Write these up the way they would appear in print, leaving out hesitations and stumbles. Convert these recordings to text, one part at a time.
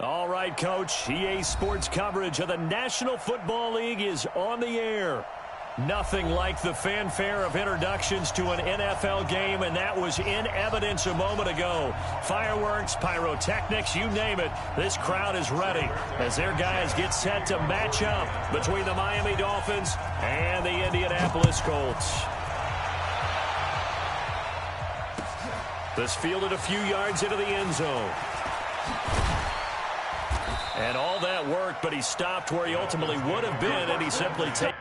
All right, Coach. EA Sports coverage of the National Football League is on the air. Nothing like the fanfare of introductions to an NFL game, and that was in evidence a moment ago. Fireworks, pyrotechnics, you name it. This crowd is ready as their guys get set to match up between the Miami Dolphins and the Indianapolis Colts. This fielded a few yards into the end zone. And all that worked, but he stopped where he ultimately would have been, and he simply takes.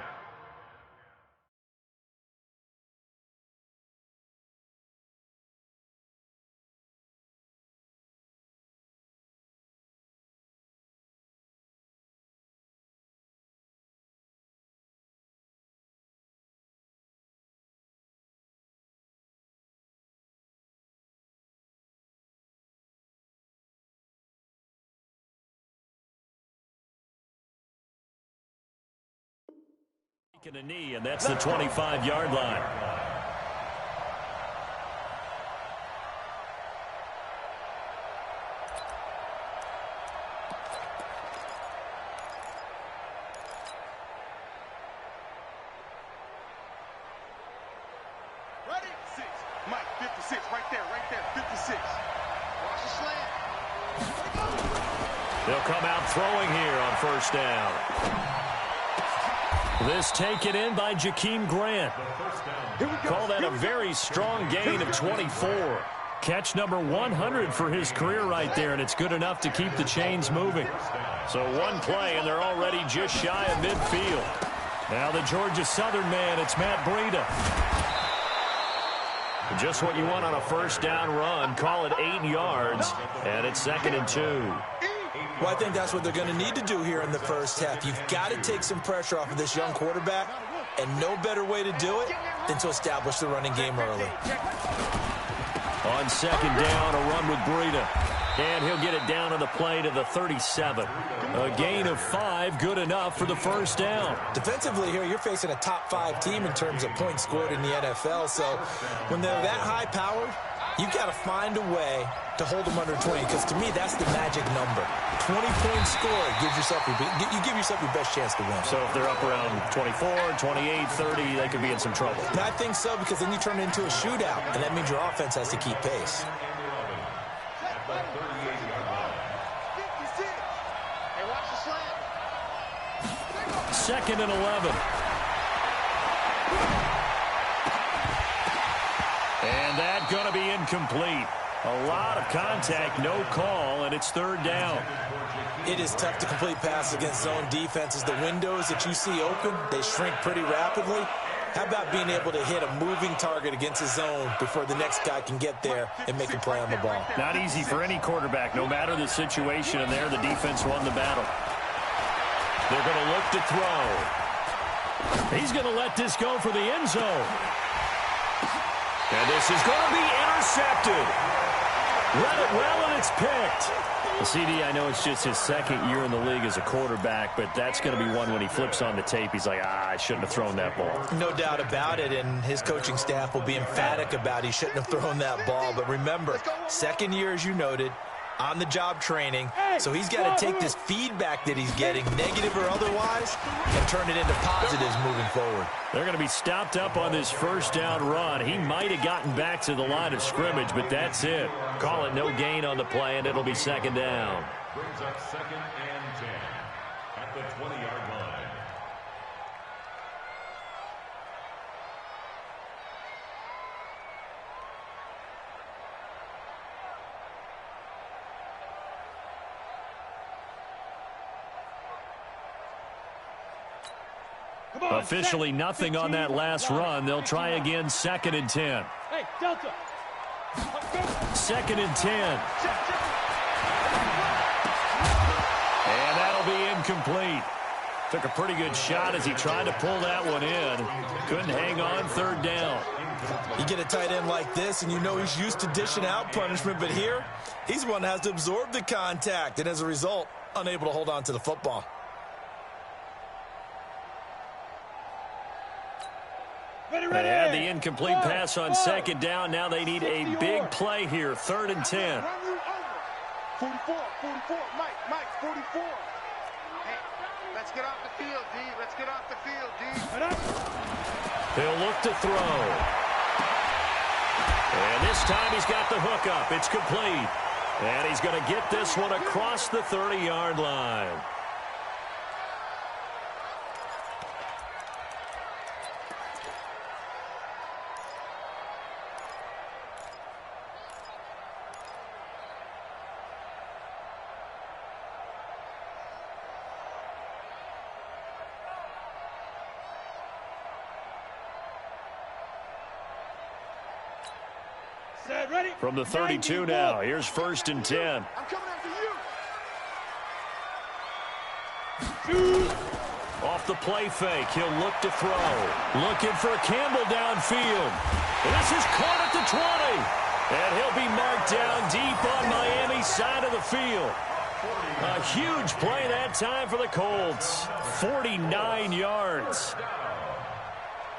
A knee, and that's the 25-yard line. Ready? 6. Mike, 56, right there, 56. Watch the slant. They'll come out throwing here on first down. This taken in by Jakeem Grant. Call that a very strong gain of 24. Catch number 100 for his career right there, and it's good enough to keep the chains moving. So one play, and they're already just shy of midfield. Now the Georgia Southern man, it's Matt Breida. Just what you want on a first down run. Call it 8 yards, and it's 2nd and 2. Well, I think that's what they're going to need to do here in the first half. You've got to take some pressure off of this young quarterback, and no better way to do it than to establish the running game early. On 2nd down, a run with Breida. And he'll get it down on the play to the 37. A gain of 5, good enough for the first down. Defensively here, you're facing a top 5 team in terms of points scored in the NFL. So when they're that high-powered, you've got to find a way to hold them under 20, because to me, that's the magic number. 20-point score gives yourself you give yourself your best chance to win. So if they're up around 24, 28, 30, they could be in some trouble. And I think so, because then you turn it into a shootout, and that means your offense has to keep pace. Hey, watch the slant. 2nd and 11. And that's going to be incomplete. A lot of contact, no call, and it's 3rd down. It is tough to complete passes against zone defenses. The windows that you see open, they shrink pretty rapidly. How about being able to hit a moving target against a zone before the next guy can get there and make a play on the ball? Not easy for any quarterback, no matter the situation, and there the defense won the battle. They're going to look to throw. He's going to let this go for the end zone. And this is going to be intercepted. Read it well, and it's picked. The CD, I know it's just his 2nd year in the league as a quarterback, but that's going to be one when he flips on the tape, he's like, I shouldn't have thrown that ball. No doubt about it, and his coaching staff will be emphatic about he shouldn't have thrown that ball. But remember, 2nd year, as you noted, on-the-job training, so he's got to take this feedback that he's getting, negative or otherwise, and turn it into positives moving forward. They're going to be stopped up on this first down run. He might have gotten back to the line of scrimmage, but that's it. Call it no gain on the play, and it'll be 2nd down. Brings up 2nd and 10 at the 20-yard line. Officially nothing on that last run. They'll try again, 2nd and 10. Hey, Delta. 2nd and 10. And that'll be incomplete. Took a pretty good shot as he tried to pull that one in. Couldn't hang on, 3rd down. You get a tight end like this, and you know he's used to dishing out punishment, but here, he's the one that has to absorb the contact, and as a result, unable to hold on to the football. They had the incomplete pass on 2nd down. Now they need a big play here, 3rd and 10. 44, Mike, 44. Hey, let's get off the field, D. Let's get off the field, D. He'll look to throw. And this time he's got the hook up. It's complete. And he's going to get this one across the 30-yard line. From the 32 now, here's 1st and 10. I'm coming after you. Off the play fake, he'll look to throw. Looking for Campbell downfield. This is caught at the 20. And he'll be marked down deep on Miami's side of the field. A huge play that time for the Colts. 49 yards.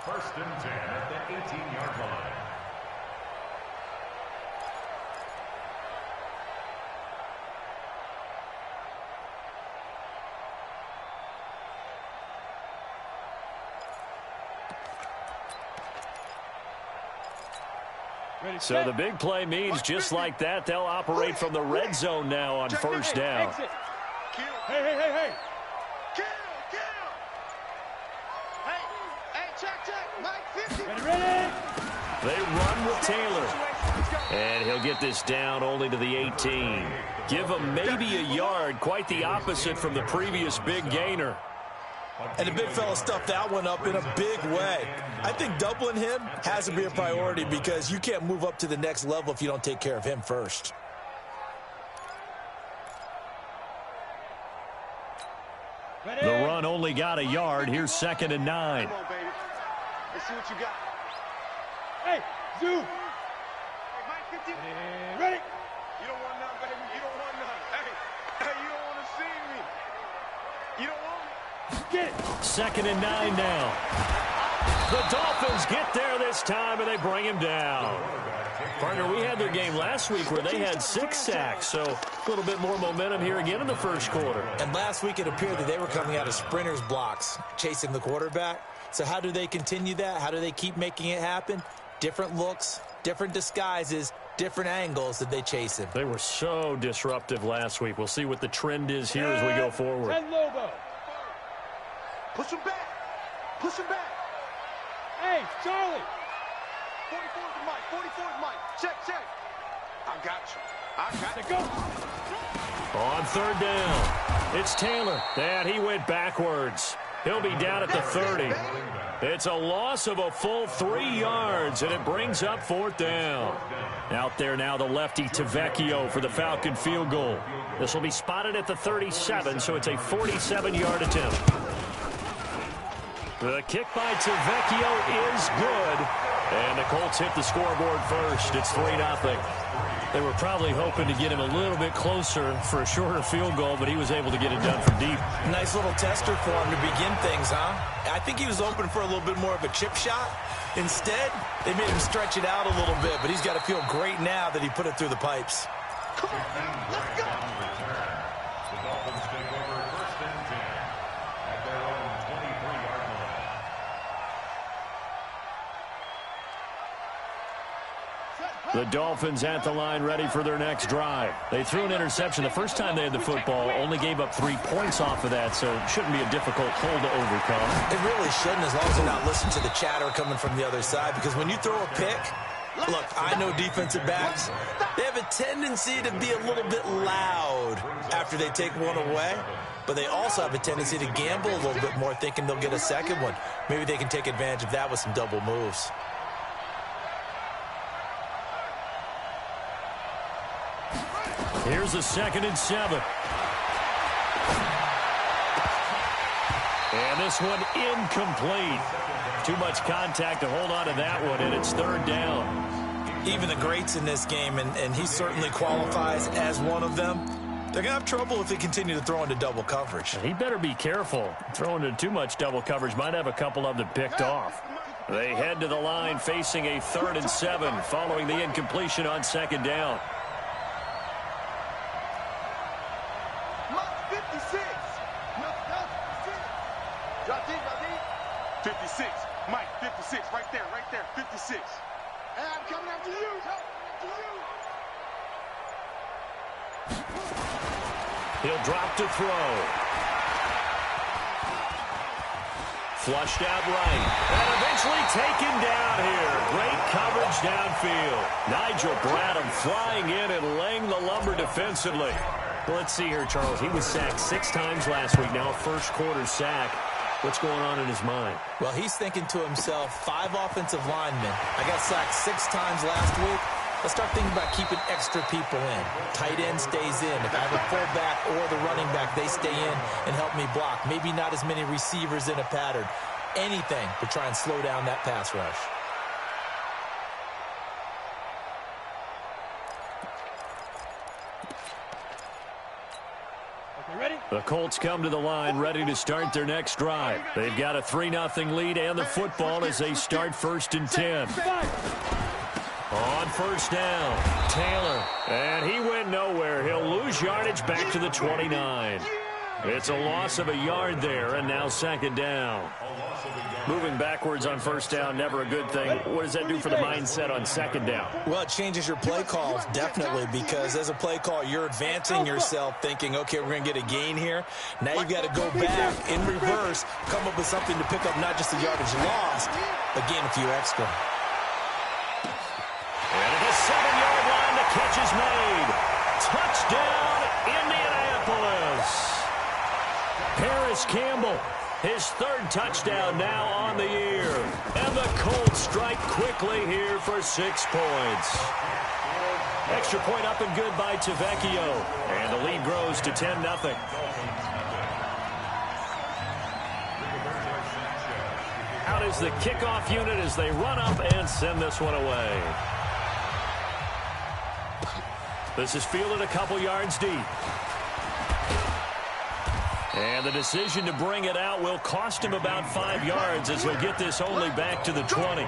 1st and 10 at the 18-yard line. So the big play means just like that, they'll operate from the red zone now on 1st down. Hey. Kill. Hey, check. Mike, 50. Ready. They run with Taylor. And he'll get this down only to the 18. Give him maybe a yard, quite the opposite from the previous big gainer. And the big fella stuffed that one up in a big way. I think doubling him has to be a priority because you can't move up to the next level if you don't take care of him first. The run only got a yard. Here's 2nd and 9. Come on, baby. Let's see what you got. Hey, Zoo. Hey, Mike, 50. Ready. You don't want none, baby. You don't want none. Hey, you don't want to see me. You don't want me. Get it. 2nd and 9 now. The Dolphins get there this time, and they bring him down. Partner, we had their game last week where they had 6 sacks, so a little bit more momentum here again in the 1st quarter. And last week it appeared that they were coming out of sprinters blocks, chasing the quarterback. So how do they continue that? How do they keep making it happen? Different looks, different disguises, different angles that they chase him. They were so disruptive last week. We'll see what the trend is here as we go forward. 10 Lobo. Push him back. Hey, Charlie. 44 to Mike. Check. I got you. Go. On 3rd down, it's Taylor. And he went backwards. He'll be down at the 30. It's a loss of a full 3 yards, and it brings up 4th down. Out there now, the lefty Tavecchio for the Falcon field goal. This will be spotted at the 37, so it's a 47-yard attempt. The kick by Tavecchio is good, and the Colts hit the scoreboard first. It's 3-0. They were probably hoping to get him a little bit closer for a shorter field goal, but he was able to get it done from deep. Nice little tester for him to begin things, huh? I think he was open for a little bit more of a chip shot. Instead, they made him stretch it out a little bit, but he's got to feel great now that he put it through the pipes. Come on, let's go. The Dolphins take over 1st and 10 at their own 23-yard line. The Dolphins at the line ready for their next drive. They threw an interception the first time they had the football, only gave up 3 points off of that, so it shouldn't be a difficult hole to overcome. It really shouldn't, as long as they're not listening to the chatter coming from the other side, because when you throw a pick, look, I know defensive backs, they have a tendency to be a little bit loud after they take one away, but they also have a tendency to gamble a little bit more, thinking they'll get a second one. Maybe they can take advantage of that with some double moves. Here's a 2nd and 7. And this one incomplete. Too much contact to hold on to that one, and it's 3rd down. Even the greats in this game, and he certainly qualifies as one of them, they're going to have trouble if they continue to throw into double coverage. He better be careful. Throwing into too much double coverage might have a couple of them picked off. They head to the line facing a 3rd and 7 following the incompletion on 2nd down. 56. Mike, 56. Right there, 56. Hey, I'm coming after you. He'll drop to throw. Flushed out right. And eventually taken down here. Great coverage downfield. Nigel Bradham flying in and laying the lumber defensively. Well, let's see here, Charles. He was sacked 6 times last week. Now a first quarter sack. What's going on in his mind? Well, he's thinking to himself, 5 offensive linemen. I got sacked 6 times last week. Let's start thinking about keeping extra people in. Tight end stays in. If I have a fullback or the running back, they stay in and help me block. Maybe not as many receivers in a pattern. Anything to try and slow down that pass rush. The Colts come to the line ready to start their next drive. They've got a 3-0 lead and the football as they start 1st and 10. On first down, Taylor. And he went nowhere. He'll lose yardage back to the 29. It's a loss of a yard there, and now 2nd down. Moving backwards on first down, never a good thing. What does that do for the mindset on 2nd down? Well, it changes your play calls, definitely, because as a play call, you're advancing yourself thinking, okay, we're going to get a gain here. Now you've got to go back in reverse, come up with something to pick up not just the yardage lost, but gain a few extra. And at the 7-yard line, the catch is made. Touchdown, Indianapolis. Paris Campbell, his 3rd touchdown now on the year. And the Colts strike quickly here for 6 points. Extra point up and good by Tavecchio. And the lead grows to 10-0. Out is the kickoff unit as they run up and send this one away. This is fielded a couple yards deep. And the decision to bring it out will cost him about 5 yards as he'll get this only back to the 20.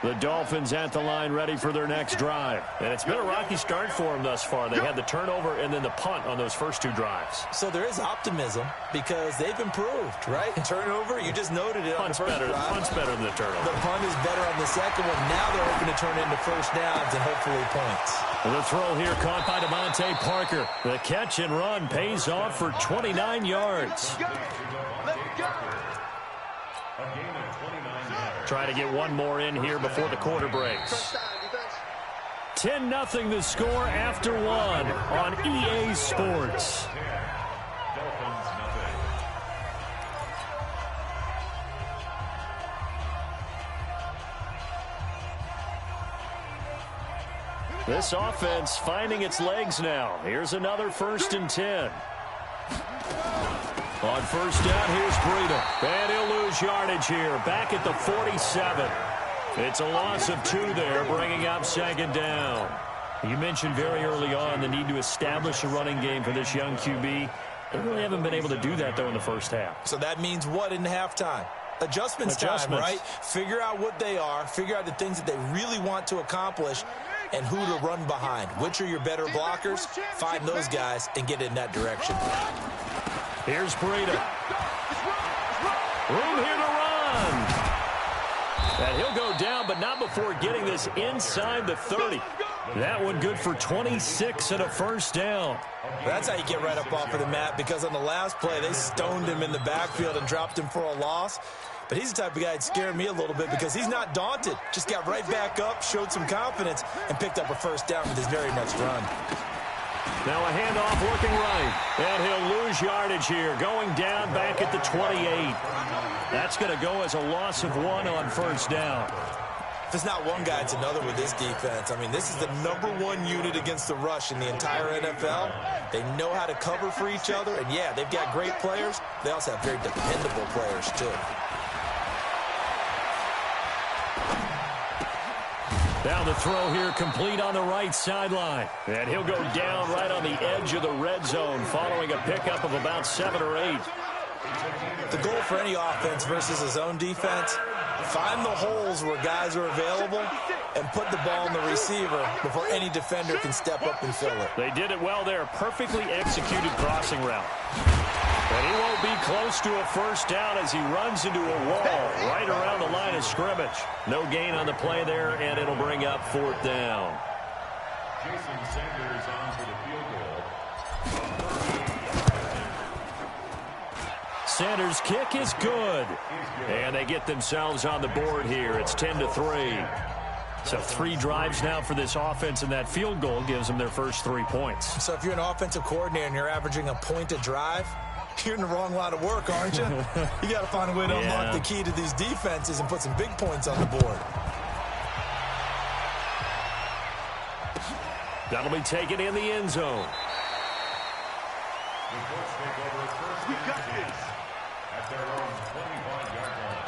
The Dolphins at the line ready for their next drive. And it's been a rocky start for them thus far. They had the turnover and then the punt on those first 2 drives. So there is optimism because they've improved, right? Turnover, you just noted it on the first drive. Punt's better than the turnover. The punt is better on the second one. Now they're hoping to turn into first downs and hopefully points. The throw here caught by Devontae Parker. The catch and run pays off for 29 yards. Try to get one more in here before the quarter breaks. 10-0 the score after 1 on EA Sports. This offense finding its legs now. Here's another 1st and 10. On first down, here's Breida. And he'll lose yardage here, back at the 47. It's a loss of 2 there, bringing up 2nd down. You mentioned very early on the need to establish a running game for this young QB. They really haven't been able to do that, though, in the first half. So that means what in halftime? Adjustments time, right? Figure out what they are, figure out the things that they really want to accomplish, and who to run behind. Which are your better blockers? Find those guys and get in that direction. Here's Breida. Room here to run. And he'll go down, but not before getting this inside the 30. That one good for 26 and a first down. That's how you get right up off of the mat, because on the last play, they stoned him in the backfield and dropped him for a loss. But he's the type of guy that scared me a little bit because he's not daunted. Just got right back up, showed some confidence, and picked up a first down with his very next run. Now a handoff looking right. And he'll lose yardage here, going down back at the 28. That's going to go as a loss of 1 on first down. If it's not one guy, it's another with this defense. I mean, this is the #1 unit against the rush in the entire NFL. They know how to cover for each other. And, yeah, they've got great players. They also have very dependable players, too. Now the throw here complete on the right sideline. And he'll go down right on the edge of the red zone following a pickup of about 7 or 8. The goal for any offense versus his own defense Find the holes where guys are available and put the ball in the receiver before any defender can step up and fill it. They did it well there. Perfectly executed crossing route. And he won't be close to a first down as he runs into a wall right around the line of scrimmage. No gain on the play there, and it'll bring up 4th down. Jason Sanders on for the field goal. Sanders' kick is good. And they get themselves on the board here. It's 10-3. So 3 drives now for this offense, and that field goal gives them their first 3 points. So if you're an offensive coordinator and you're averaging a point a drive, you're in the wrong line of work, aren't you? You got to find a way to unlock the key to these defenses and put some big points on the board. That'll be taken in the end zone. The Colts take over first and 10 at their own 25-yard line.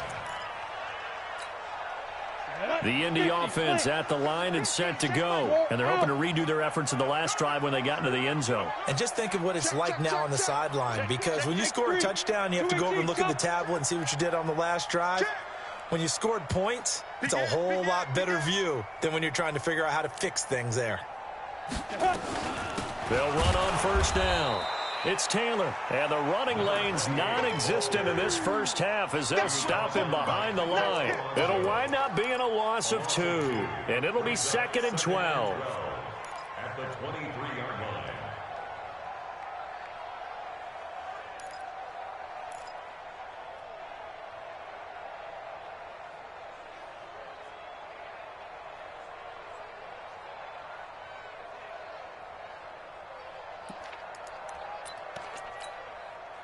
The Indy offense at the line and set to go. And they're hoping to redo their efforts in the last drive when they got into the end zone. And just think of what it's like now on the sideline, because when you score a touchdown, you have to go over and look at the tablet and see what you did on the last drive. When you scored points, it's a whole lot better view than when you're trying to figure out how to fix things there. They'll run on first down. It's Taylor, and the running lane's non-existent in this first half as they'll stop him behind the line. It'll wind up being a loss of 2, and it'll be 2nd and 12. At the 23-yard line.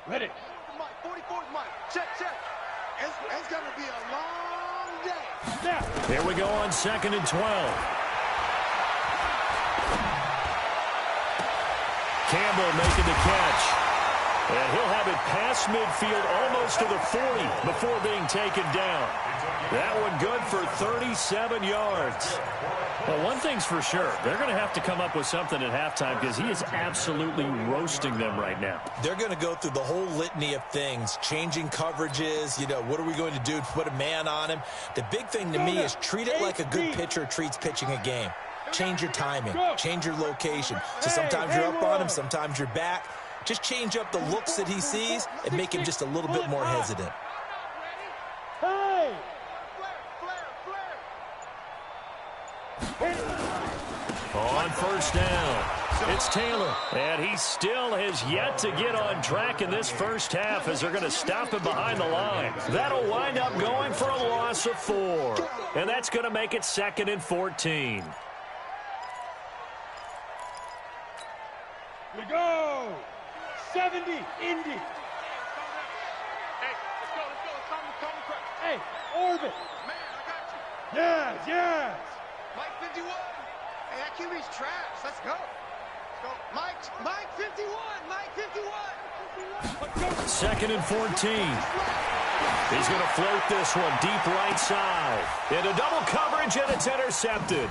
Ready. Mike, 44's Mike. Check. It's going to be a long day. Now. Here we go on 2nd and 12. Campbell making the catch. And he'll have it past midfield almost to the 40 before being taken down. That one good for 37 yards. Well, one thing's for sure. They're going to have to come up with something at halftime because he is absolutely roasting them right now. They're going to go through the whole litany of things, changing coverages, what are we going to do to put a man on him? The big thing to me is treat it like a good pitcher treats pitching a game. Change your timing, change your location. So sometimes you're up on him, sometimes you're back. Just change up the looks that he sees and make him just a little bit more hesitant. Hey! On first down, it's Taylor, and he still has yet to get on track in this first half as they're going to stop him behind the line. That'll wind up going for a loss of 4, and that's going to make it 2nd and 14. We go! 70, Indy. Hey, let's go. Call me quick. Hey, orbit. Man, I got you. Yes. Mike 51. Hey, that QB's trash. Let's go. Mike 51. Mike 51. 2nd and 14. He's going to float this one deep right side. Into double coverage, and it's intercepted.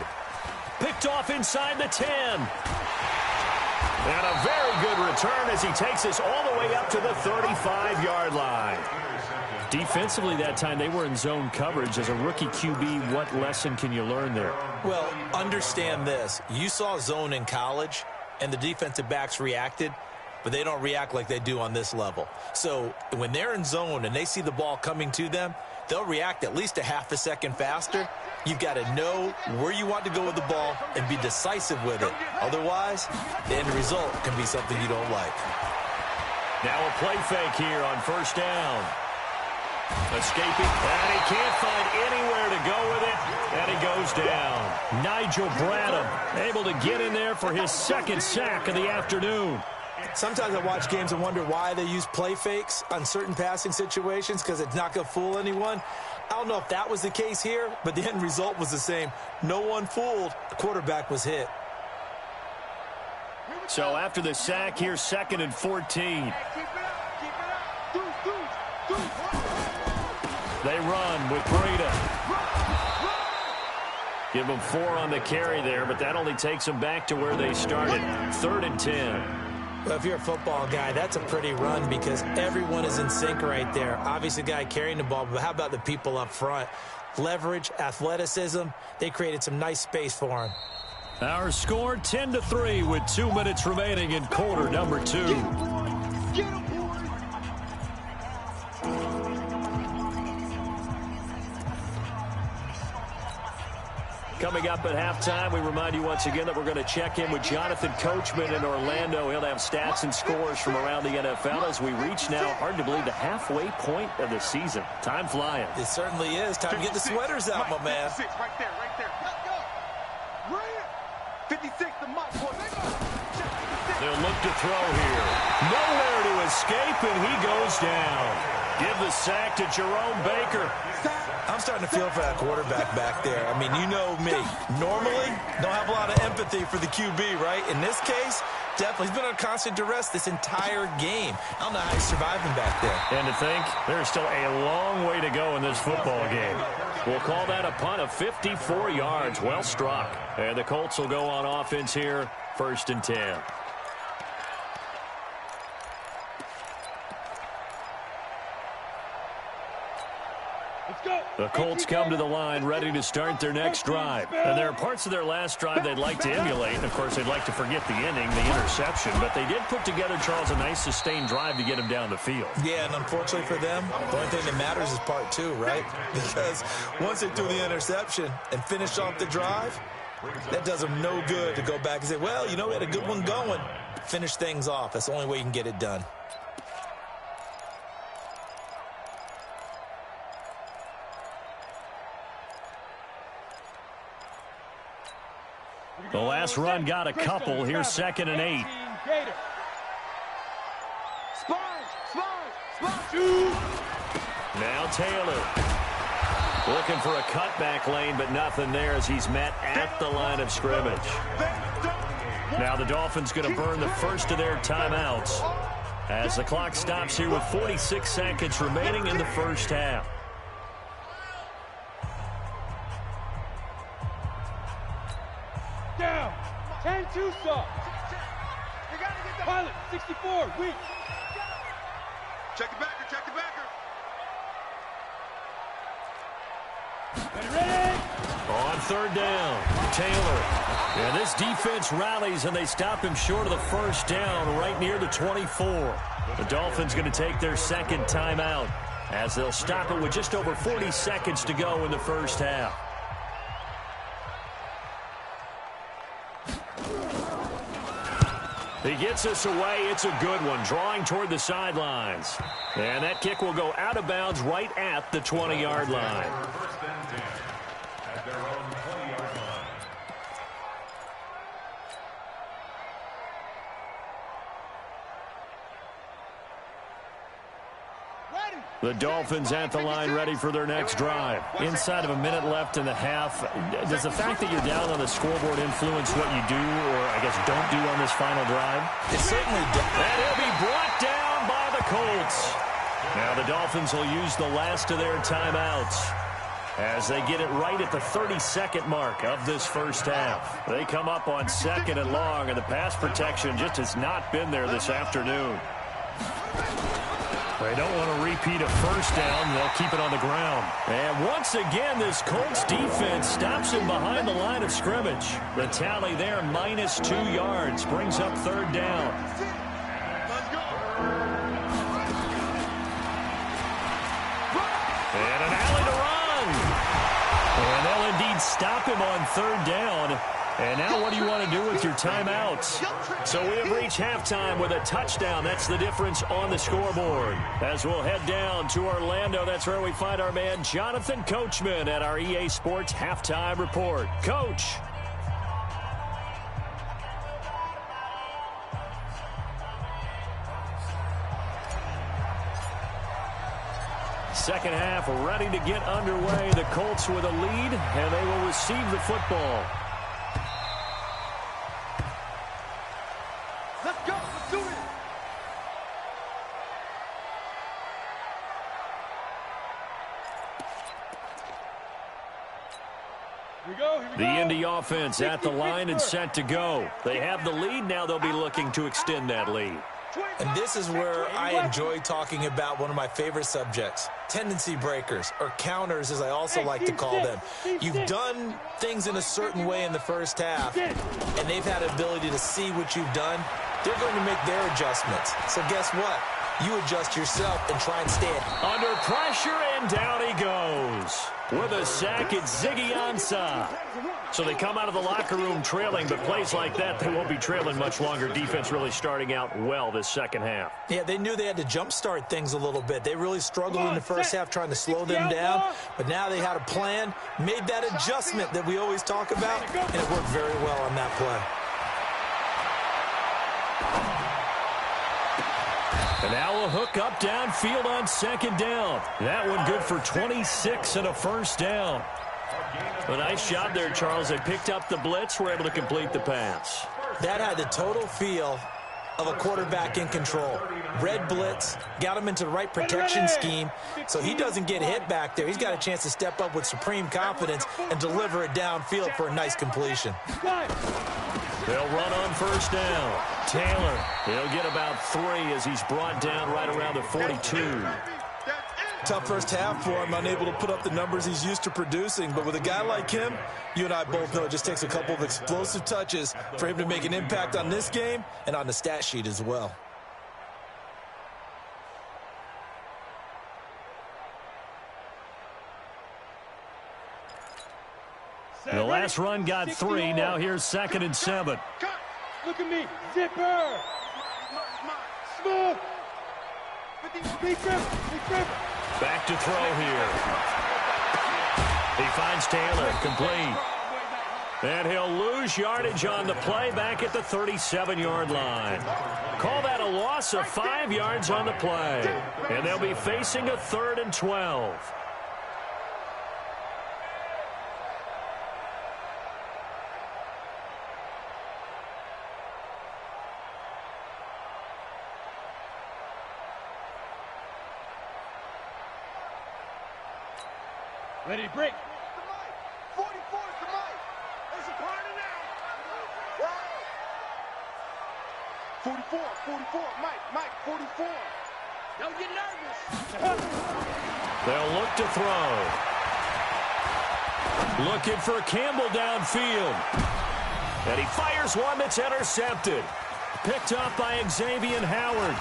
Picked off inside the 10. And a very good return as he takes us all the way up to the 35-yard line. Defensively that time, they were in zone coverage. As a rookie QB, what lesson can you learn there? Well, understand this. You saw zone in college, and the defensive backs reacted, but they don't react like they do on this level. So when they're in zone and they see the ball coming to them, they'll react at least a half a second faster. You've got to know where you want to go with the ball and be decisive with it. Otherwise, the end result can be something you don't like. Now a play fake here on first down. Escaping, and he can't find anywhere to go with it, and he goes down. Nigel Bradham able to get in there for his 2nd sack of the afternoon. Sometimes I watch games and wonder why they use play fakes on certain passing situations, because it's not going to fool anyone. I don't know if that was the case here, but the end result was the same. No one fooled. The quarterback was hit. So after the sack here, 2nd and 14. They run with Breida. Give them 4 on the carry there, but that only takes them back to where they started. 3rd and 10. Well, if you're a football guy, that's a pretty run because everyone is in sync right there. Obviously, the guy carrying the ball, but how about the people up front? Leverage, athleticism, they created some nice space for him. Our score 10-3 with 2 minutes remaining in quarter number 2. Get him, boys! Coming up at halftime, we remind you once again that we're going to check in with Jonathan Coachman in Orlando. He'll have stats and scores from around the NFL as we reach now, hard to believe, the halfway point of the season. Time flying. It certainly is. Time to get the sweaters out, my man. 56, right there, right there. Let's go. Right. 56, the Mike, boys. They'll look to throw here. Nowhere to escape, and he goes down. Give the sack to Jerome Baker. I'm starting to feel for that quarterback back there. I mean, you know me. Normally, don't have a lot of empathy for the QB, right? In this case, definitely. He's been under constant duress this entire game. I don't know how he's surviving back there. And to think, there's still a long way to go in this football game. We'll call that a punt of 54 yards. Well struck. And the Colts will go on offense here, 1st and 10. The Colts come to the line ready to start their next drive. And there are parts of their last drive they'd like to emulate. Of course, they'd like to forget the ending, the interception. But they did put together, Charles, a nice sustained drive to get him down the field. Yeah, and unfortunately for them, the only thing that matters is part 2, right? Because once they threw the interception and finished off the drive, that does them no good to go back and say, well, you know, we had a good one going. Finish things off. That's the only way you can get it done. The last run got a couple. Here's 2nd and 8. Now Taylor. Looking for a cutback lane, but nothing there as he's met at the line of scrimmage. Now the Dolphins going to burn the first of their timeouts as the clock stops here with 46 seconds remaining in the first half. Down. 10-2 soft. Pilot, 64, weak. Check the backer, check the backer. Ready? On 3rd down, Taylor. And this defense rallies, and they stop him short of the first down right near the 24. The Dolphins going to take their 2nd timeout as they'll stop it with just over 40 seconds to go in the first half. He gets us away. It's a good one, drawing toward the sidelines. And that kick will go out of bounds right at the 20-yard line. 1st and 10 at their own 20-yard line. The Dolphins at the line ready for their next drive. Inside of a minute left in the half. Does the fact that you're down on the scoreboard influence what you do, or I guess don't do on this final drive? It certainly does. And he'll be brought down by the Colts. Now the Dolphins will use the last of their timeouts as they get it right at the 30-second mark of this first half. They come up on 2nd and long, and the pass protection just has not been there this afternoon. They don't want to repeat a first down. They'll keep it on the ground. And once again, this Colts defense stops him behind the line of scrimmage. The tally there, -2 yards, brings up 3rd down. And an alley to run. And they'll indeed stop him on 3rd down. And now what do you want to do with your timeouts? So we have reached halftime with a touchdown. That's the difference on the scoreboard. As we'll head down to Orlando, that's where we find our man Jonathan Coachman at our EA Sports Halftime Report. Coach. Second half ready to get underway. The Colts with a lead, and they will receive the football. Let's go. Let's do it. The Indy offense at the line and set to go. They have the lead. Now they'll be looking to extend that lead. And this is where I enjoy talking about one of my favorite subjects, tendency breakers, or counters as I also like to call them. You've done things in a certain way in the first half, and they've had the ability to see what you've done. They're going to make their adjustments. So guess what? You adjust yourself and try and stay under pressure, and down he goes. With a sack, it's Ziggy Ansah. So they come out of the locker room trailing, but plays like that, they won't be trailing much longer. Defense really starting out well this second half. Yeah, they knew they had to jumpstart things a little bit. They really struggled in the first half trying to slow them down, but now they had a plan, made that adjustment that we always talk about, and it worked very well on that play. And now a hook up downfield on second down. That one good for 26 and a first down. A nice job there, Charles. They picked up the blitz, were able to complete the pass. That had the total feel of a quarterback in control. Red blitz, got him into the right protection scheme, so he doesn't get hit back there. He's got a chance to step up with supreme confidence and deliver it downfield for a nice completion. They'll run on first down. Taylor, he'll get about 3 as he's brought down right around the 42. Tough first half for him, unable to put up the numbers he's used to producing. But with a guy like him, you and I both know it just takes a couple of explosive touches for him to make an impact on this game and on the stat sheet as well. The last run got 3. Now here's 2nd and 7. Look at me. Zipper. Smooth. Big grip. Back to throw here. He finds Taylor, complete. And he'll lose yardage on the play back at the 37-yard line. Call that a loss of 5 yards on the play. And they'll be facing a 3rd and 12. Ready to break. 44 is the mic. There's a party now. 44, Mike, 44. Don't get nervous. They'll look to throw. Looking for Campbell downfield. And he fires one that's intercepted. Picked up by Xavier Howard.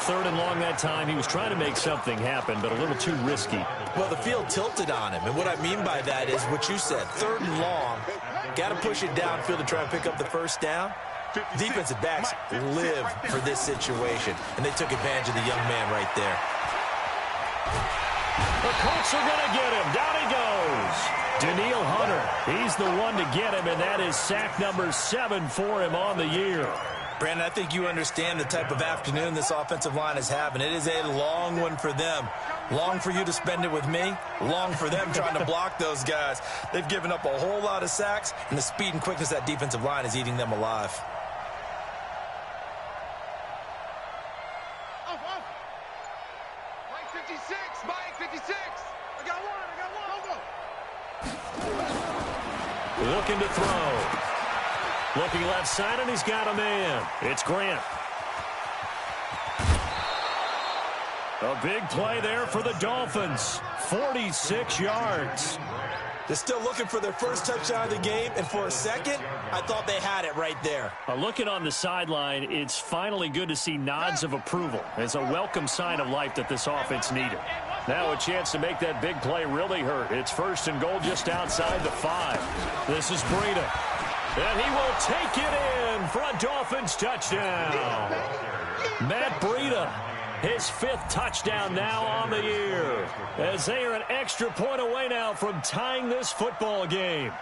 Third and long that time. He was trying to make something happen, but a little too risky. Well, the field tilted on him, and what I mean by that is what you said. 3rd and long, got to push it downfield to try and pick up the first down. Defensive backs live for this situation, and they took advantage of the young man right there. The Colts are going to get him. Down he goes. Daniil Hunter, he's the one to get him, and that is sack number 7 for him on the year. Brandon, I think you understand the type of afternoon this offensive line is having. It is a long one for them. Long for you to spend it with me. Long for them trying to block those guys. They've given up a whole lot of sacks, and the speed and quickness of that defensive line is eating them alive. Mike 56. I got one. Looking to throw. Looking left side, and he's got a man. It's Grant. A big play there for the Dolphins. 46 yards. They're still looking for their first touchdown of the game, and for a second, I thought they had it right there. Looking on the sideline, it's finally good to see nods of approval. It's a welcome sign of life that this offense needed. Now a chance to make that big play really hurt. It's 1st and goal just outside the 5. This is Breida. And he will take it in for a Dolphins touchdown. Matt Breida, his 5th touchdown now on the year, as they are an extra point away now from tying this football game.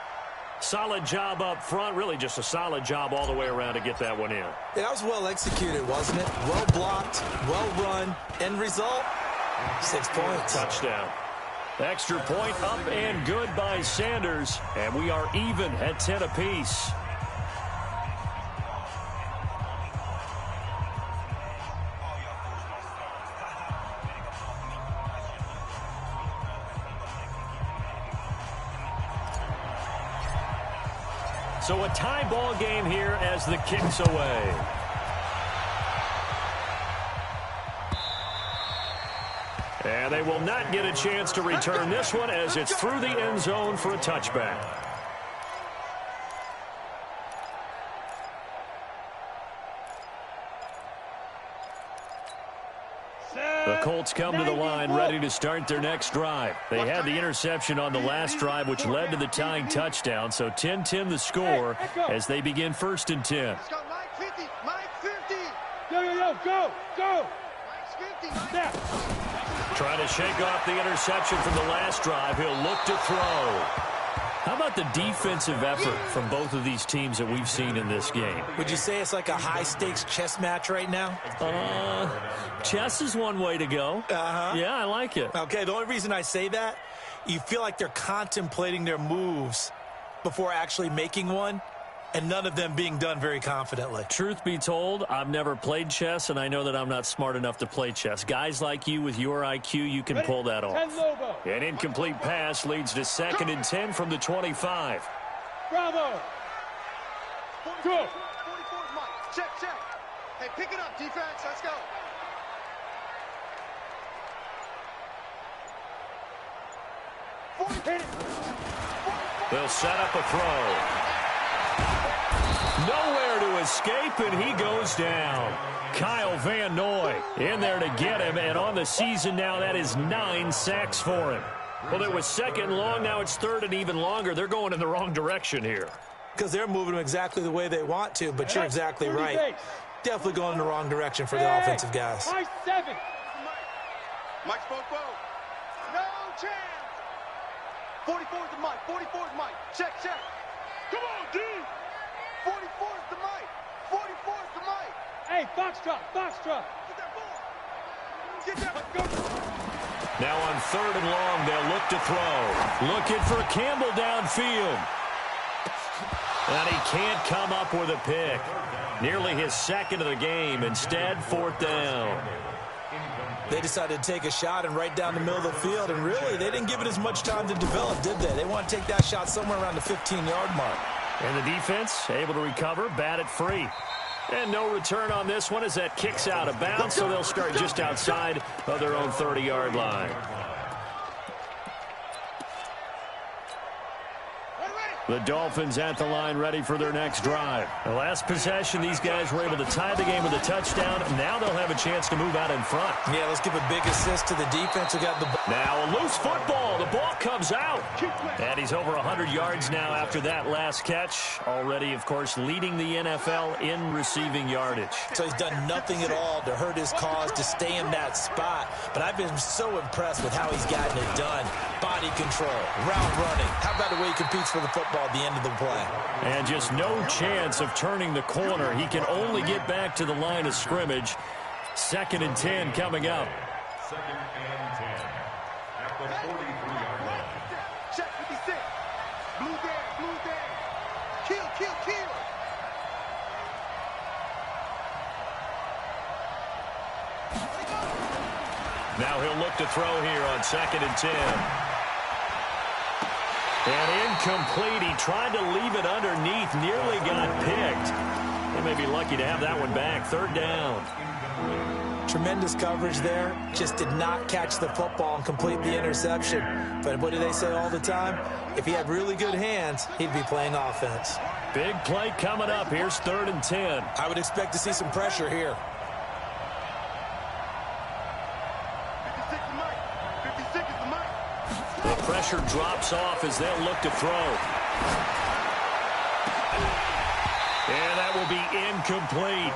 Solid job up front, really just a solid job all the way around to get that one in. That was well executed, wasn't it? Well blocked, well run. End result, 6 points. Touchdown. Extra point up and good by Sanders, and we are even at 10 apiece. So a tie ball game here as the kick's away. And they will not get a chance to return this one as it's through the end zone for a touchback. The Colts come to the line ready to start their next drive. They had the interception on the last drive, which led to the tying touchdown. So 10-10 the score as they begin 1st and 10. Let's go, Mike 50. Mike 50. Yo, go. Mike's 50. Snap. Trying to shake off the interception from the last drive. He'll look to throw. How about the defensive effort from both of these teams that we've seen in this game? Would you say it's like a high-stakes chess match right now? Chess is one way to go. Yeah, I like it. Okay, the only reason I say that, you feel like they're contemplating their moves before actually making one, and none of them being done very confidently. Truth be told, I've never played chess, and I know that I'm not smart enough to play chess. Guys like you with your IQ, you can pull that off. An incomplete pass leads to 2nd and 10 from the 25. Bravo. 44 is Mike. Check. Hey, pick it up, defense. Let's go. Hit it. They'll set up a throw. Nowhere to escape, and he goes down. Kyle Van Noy in there to get him, and on the season now, that is 9 sacks for him. Well, it was 2nd and long. Now it's 3rd and even longer. They're going in the wrong direction here. Because they're moving them exactly the way they want to, but you're exactly right. Definitely going in the wrong direction for the offensive guys. Mike 7. Mike's both. No chance. 44 is the Mike. 44 is Mike. Check. Come on, D. 44 is the Mike. 44 is the Mike. Hey, Foxtrot. Get that ball. Get that. Let's go. Now on 3rd and long, they'll look to throw. Looking for Campbell downfield. And he can't come up with a pick. Nearly his 2nd of the game. Instead, 4th down. They decided to take a shot and right down the middle of the field, and really, they didn't give it as much time to develop, did they? They want to take that shot somewhere around the 15-yard mark. And the defense able to recover, bat it free. And no return on this one as that kicks out of bounds, so they'll start just outside of their own 30-yard line. The Dolphins at the line ready for their next drive. The last possession, these guys were able to tie the game with a touchdown. Now they'll have a chance to move out in front. Yeah, let's give a big assist to the defense who got the ball. Now a loose football. The ball comes out. And he's over 100 yards now after that last catch. Already, of course, leading the NFL in receiving yardage. So he's done nothing at all to hurt his cause, to stay in that spot. But I've been so impressed with how he's gotten it done. Body control, route running. How about the way he competes for the football at the end of the play? And just no chance of turning the corner. He can only get back to the line of scrimmage. 2nd and 10 coming up. 2nd and 10 at the 43-yard line. Check 56. Blue down. Kill. Now he'll look to throw here on 2nd and 10. And incomplete. He tried to leave it underneath. Nearly got picked. They may be lucky to have that one back. 3rd down. Tremendous coverage there. Just did not catch the football and complete the interception. But what do they say all the time? If he had really good hands, he'd be playing offense. Big play coming up. Here's 3rd and 10. I would expect to see some pressure here. 56 is Mike. 56 is the Mike. The pressure drops off as they'll look to throw. And that will be incomplete.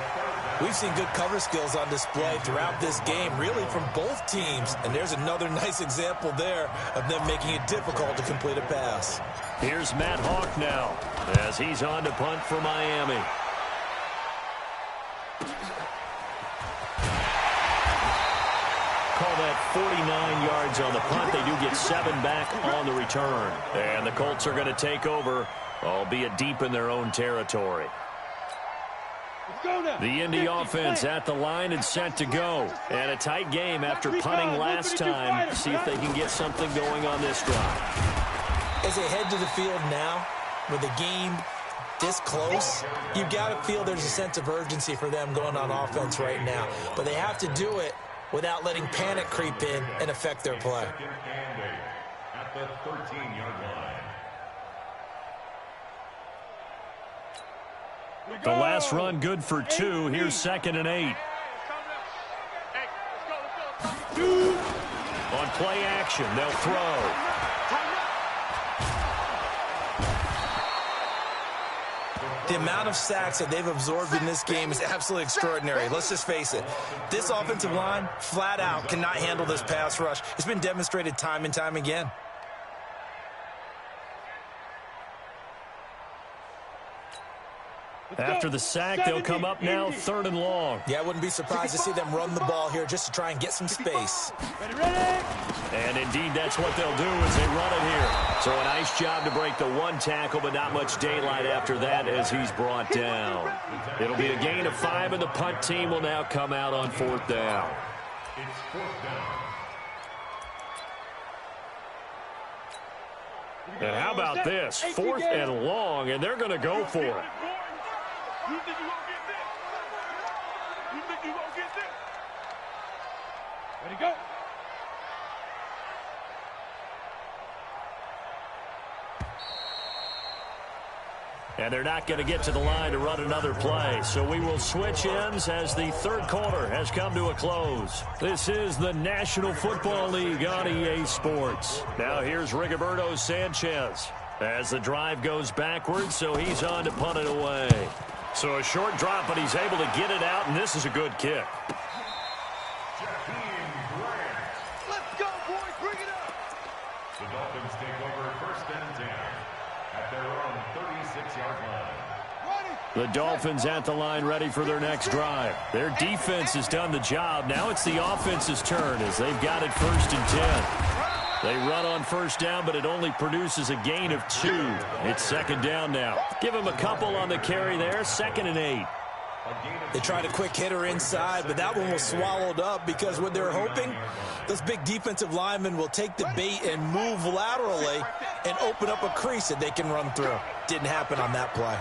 We've seen good cover skills on display throughout this game, really from both teams. And there's another nice example there of them making it difficult to complete a pass. Here's Matt Hawk now as he's on to punt for Miami. Call that 49 yards on the punt. They do get 7 back on the return. And the Colts are going to take over, albeit deep in their own territory. The Indy offense at the line and set to go. And a tight game after punting last time. See if they can get something going on this drive. As they head to the field now, with the game this close, you've got to feel there's a sense of urgency for them going on offense right now. But they have to do it without letting panic creep in and affect their play. Second and 8 at the 13-yard line. The last run good for 2. Here's 2nd and 8. On play action, they'll throw. The amount of sacks that they've absorbed in this game is absolutely extraordinary. Let's just face it. This offensive line, flat out, cannot handle this pass rush. It's been demonstrated time and time again. After the sack, they'll come up now 3rd and long. Yeah, I wouldn't be surprised to see them run the ball here just to try and get some space. Ready? And indeed, that's what they'll do as they run it here. So a nice job to break the 1 tackle, but not much daylight after that as he's brought down. It'll be a gain of 5, and the punt team will now come out on 4th down. It's 4th down. And how about this? 4th and long, and they're going to go for it. You think you won't get this? You think you won't get this? Ready, go. And they're not going to get to the line to run another play. So we will switch ends as the 3rd quarter has come to a close. This is the National Football League on EA Sports. Now here's Rigoberto Sanchez as the drive goes backwards, so he's on to punt it away. So a short drop, but he's able to get it out, and this is a good kick. Let's go, boys. Bring it up. The Dolphins take over 1st and 10 at their own 36-yard line. The Dolphins at the line ready for their next drive. Their defense has done the job. Now it's the offense's turn as they've got it 1st and 10. They run on 1st down, but it only produces a gain of 2. It's 2nd down now. Give him a couple on the carry there. 2nd and 8. They tried a quick hitter inside, but that one was swallowed up because what they're hoping, those big defensive linemen will take the bait and move laterally and open up a crease that they can run through. Didn't happen on that play.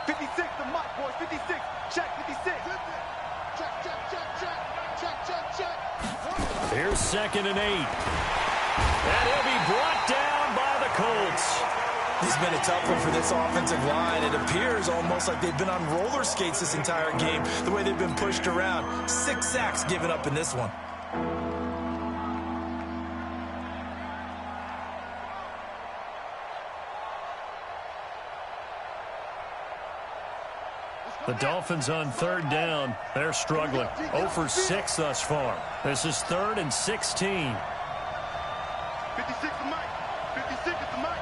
56 to Mike, boys. 56. Check 56. Check, check, check, check. Check, check, check. Here's 2nd and 8. And he'll be brought down by the Colts. This has been a tough one for this offensive line. It appears almost like they've been on roller skates this entire game, the way they've been pushed around. 6 sacks given up in this one. The Dolphins on 3rd down. They're struggling. 0 for 6 thus far. This is 3rd and 16. 56 to Mike. 56 is to Mike.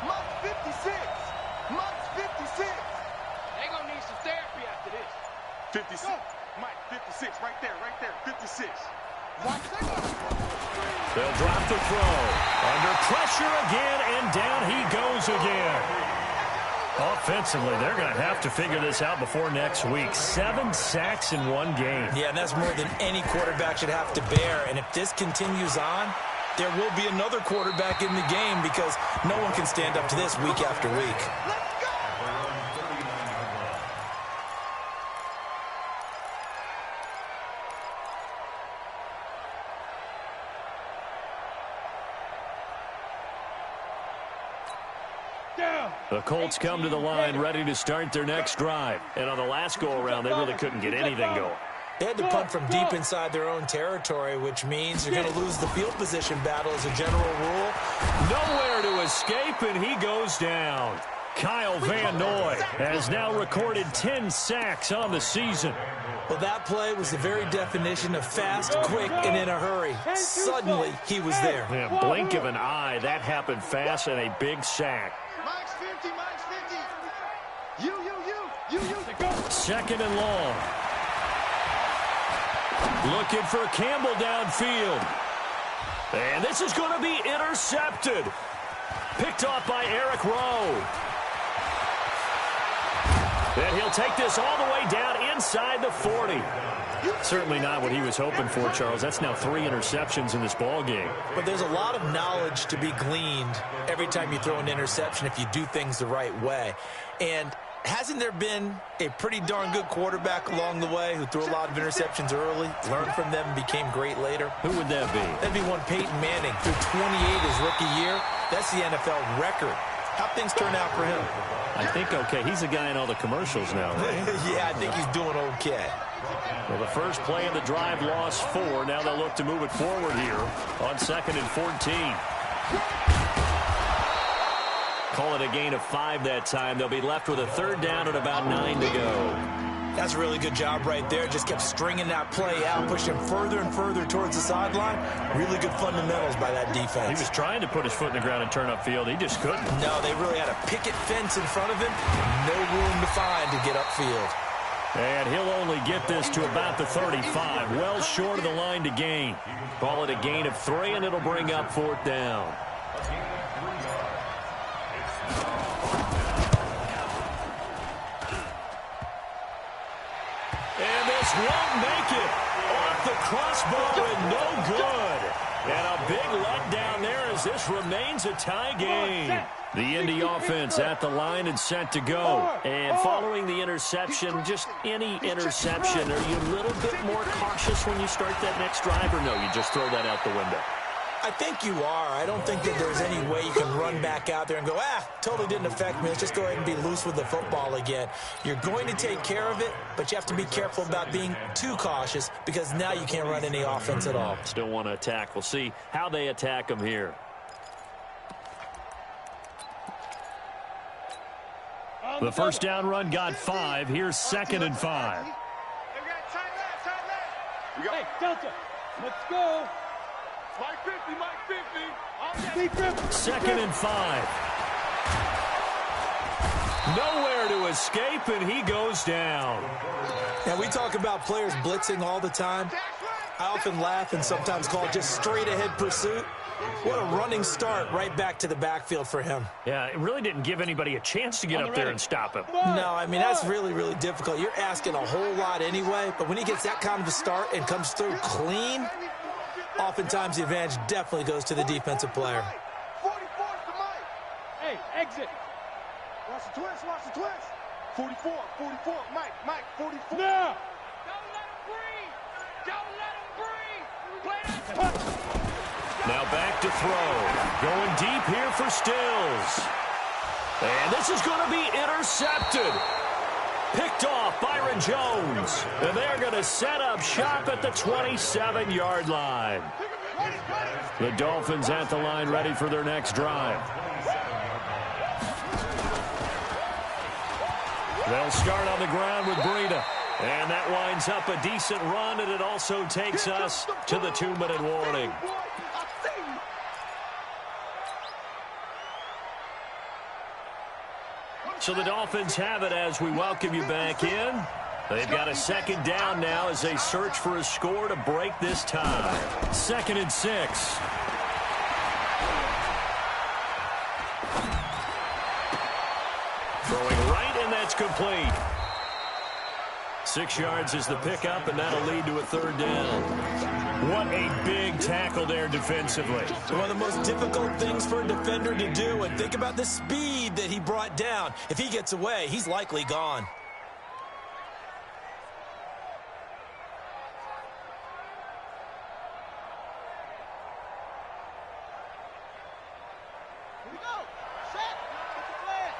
Mike's 56. Mike's 56. They gonna need some therapy after this. 56. Mike, 56. Right there, right there. 56. They'll drop the throw. Under pressure again, and down he goes again. Offensively, they're going to have to figure this out before next week. 7 sacks in 1 game. Yeah, and that's more than any quarterback should have to bear. And if this continues on, there will be another quarterback in the game because no one can stand up to this week after week. The Colts come to the line ready to start their next drive. And on the last go-around, they really couldn't get anything going. They had to punt from deep inside their own territory, which means you're going to lose the field position battle as a general rule. Nowhere to escape, and he goes down. Kyle Van Noy has now recorded 10 sacks on the season. Well, that play was the very definition of fast, quick, and in a hurry. Suddenly, he was there. Yeah, blink of an eye, that happened fast and a big sack. Mike's 50, Mike's 50. You. 2nd and long. Looking for Campbell downfield. And this is going to be intercepted. Picked off by Eric Rowe. And he'll take this all the way down inside the 40. Certainly not what he was hoping for, Charles. That's now 3 interceptions in this ball game. But there's a lot of knowledge to be gleaned every time you throw an interception if you do things the right way. And hasn't there been a pretty darn good quarterback along the way who threw a lot of interceptions early, learned from them, and became great later? Who would that be? That'd be one Peyton Manning. Threw 28 his rookie year. That's the NFL record. How'd things turn out for him? I think okay. He's the guy in all the commercials now, right? Yeah, I think he's doing okay. Well, the first play of the drive lost 4. Now they'll look to move it forward here on 2nd and 14. Call it a gain of 5 that time. They'll be left with a 3rd down and about 9 to go. That's a really good job right there. Just kept stringing that play out, pushing him further and further towards the sideline. Really good fundamentals by that defense. He was trying to put his foot in the ground and turn upfield. He just couldn't. No, they really had a picket fence in front of him. No room to find to get upfield. And he'll only get this to about the 35. Well short of the line to gain. Call it a gain of 3, and it'll bring up 4th down. And this won't make it. Off the crossbar and no good. And a big letdown there as this remains a tie game. The Indy offense at the line and set to go. And following the interception, just any interception, are you a little bit more cautious when you start that next drive, or no, you just throw that out the window? I think you are. I don't think that there's any way you can run back out there and go, totally didn't affect me. Let's just go ahead and be loose with the football again. You're going to take care of it, but you have to be careful about being too cautious because now you can't run any offense at all. Still want to attack. We'll see how they attack them here. The first down run got 5. Here's 2nd and 5. Hey, Delta, let's go. Mike 50, Mike 50. 2nd and 5. Nowhere to escape, and he goes down. Now, we talk about players blitzing all the time. I often laugh and sometimes call it just straight-ahead pursuit. What a running start right back to the backfield for him. Yeah, it really didn't give anybody a chance to get up there and stop him. No, I mean, that's really, really difficult. You're asking a whole lot anyway, but when he gets that kind of a start and comes through clean, oftentimes the advantage definitely goes to the defensive player. 44 is the Mike. Hey, exit. Watch the twist, watch the twist. 44, Mike, 44. No. Don't let him breathe. Don't let him breathe. Play that. Now back to throw. Going deep here for Stills. And this is going to be intercepted. Picked off Byron Jones. And they're going to set up shop at the 27-yard line. The Dolphins at the line ready for their next drive. They'll start on the ground with Breida. And that winds up a decent run, and it also takes us to the 2-minute warning. So the Dolphins have it as we welcome you back in. They've got a 2nd down now as they search for a score to break this tie. 2nd and 6. Throwing right, and that's complete. 6 yards is the pickup, and that'll lead to a 3rd down. What a big tackle there defensively. One of the most difficult things for a defender to do, and think about the speed that he brought down. If he gets away, he's likely gone. Here we go. Set. Get the flag.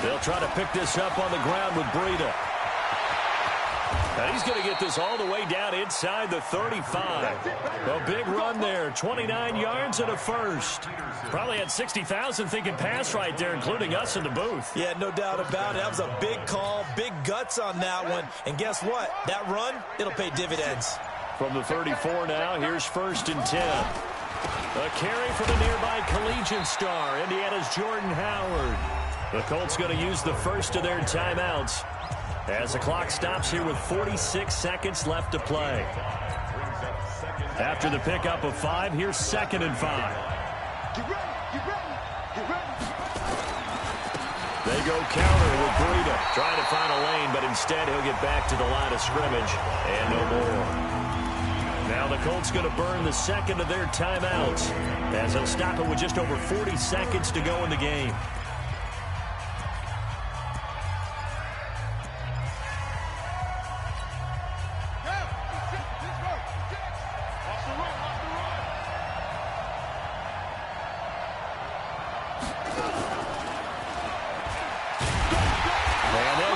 They'll try to pick this up on the ground with Breida. And he's going to get this all the way down inside the 35. A big run there, 29 yards and a first. Probably had 60,000 thinking pass right there, including us in the booth. Yeah, no doubt about it. That was a big call, big guts on that one. And guess what? That run, it'll pay dividends. From the 34 now, here's 1st and 10. A carry for the nearby collegiate star, Indiana's Jordan Howard. The Colts going to use the first of their timeouts as the clock stops here with 46 seconds left to play. After the pickup of 5, here's 2nd and 5. Get ready, get ready, get ready. go counter with Breida. Trying to find a lane, but instead he'll get back to the line of scrimmage and no more. Now the Colts going to burn the second of their timeouts as they'll stop it with just over 40 seconds to go in the game.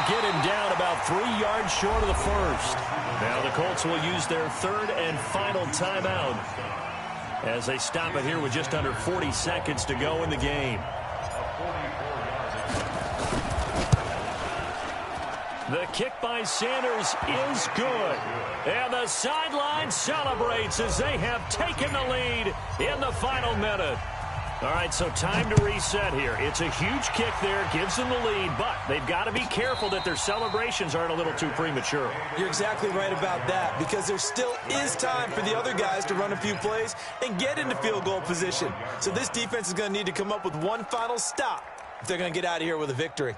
Get him down about 3 yards short of the first. Now the Colts will use their third and final timeout as they stop it here with just under 40 seconds to go in the game. The kick by Sanders is good. And the sideline celebrates as they have taken the lead in the final minute. All right, so time to reset here. It's a huge kick there, gives them the lead, but they've got to be careful that their celebrations aren't a little too premature. You're exactly right about that, because there still is time for the other guys to run a few plays and get into field goal position. So this defense is going to need to come up with one final stop if they're going to get out of here with a victory.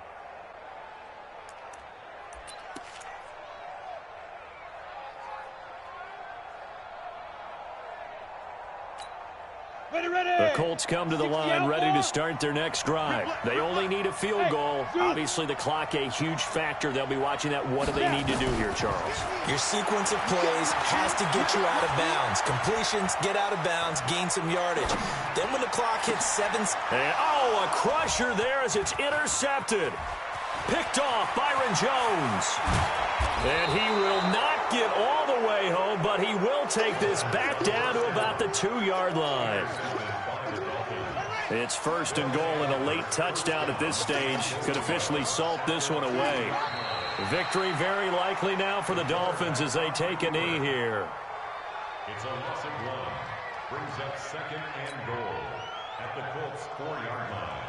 The Colts come to the line ready to start their next drive. They only need a field goal. Obviously, the clock a huge factor. They'll be watching that. What do they need to do here, Charles? Your sequence of plays has to get you out of bounds. Completions, get out of bounds, gain some yardage. Then when the clock hits 7... And, a crusher there as it's intercepted. Picked off Byron Jones. And he will not get all the way home, but he will take this back down to about the 2-yard line. It's first and goal, and a late touchdown at this stage could officially salt this one away. Victory very likely now for the Dolphins as they take a knee here. It's a loss of 1. Brings up second and goal at the Colts' 4-yard line.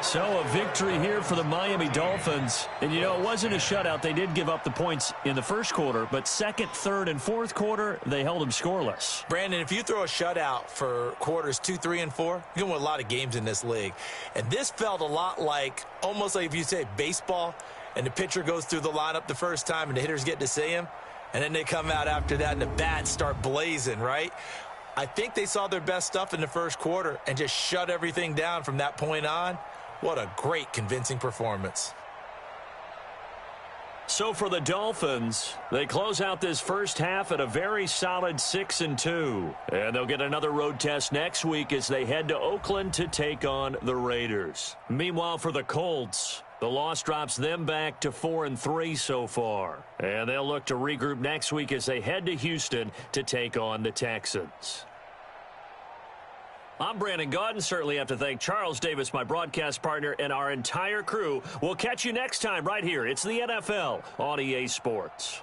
So a victory here for the Miami Dolphins. And, you know, it wasn't a shutout. They did give up the points in the first quarter, but second, third, and fourth quarter, they held them scoreless. Brandon, if you throw a shutout for quarters 2, 3, and 4, you're going to win a lot of games in this league. And this felt a lot like, almost like if you say baseball, and the pitcher goes through the lineup the first time and the hitters get to see him, and then they come out after that and the bats start blazing, right? I think they saw their best stuff in the first quarter and just shut everything down from that point on. What a great, convincing performance. So for the Dolphins, they close out this first half at a very solid 6-2. And they'll get another road test next week as they head to Oakland to take on the Raiders. Meanwhile, for the Colts, the loss drops them back to 4-3 so far. And they'll look to regroup next week as they head to Houston to take on the Texans. I'm Brandon Gaudin. Certainly have to thank Charles Davis, my broadcast partner, and our entire crew. We'll catch you next time right here. It's the NFL on EA Sports.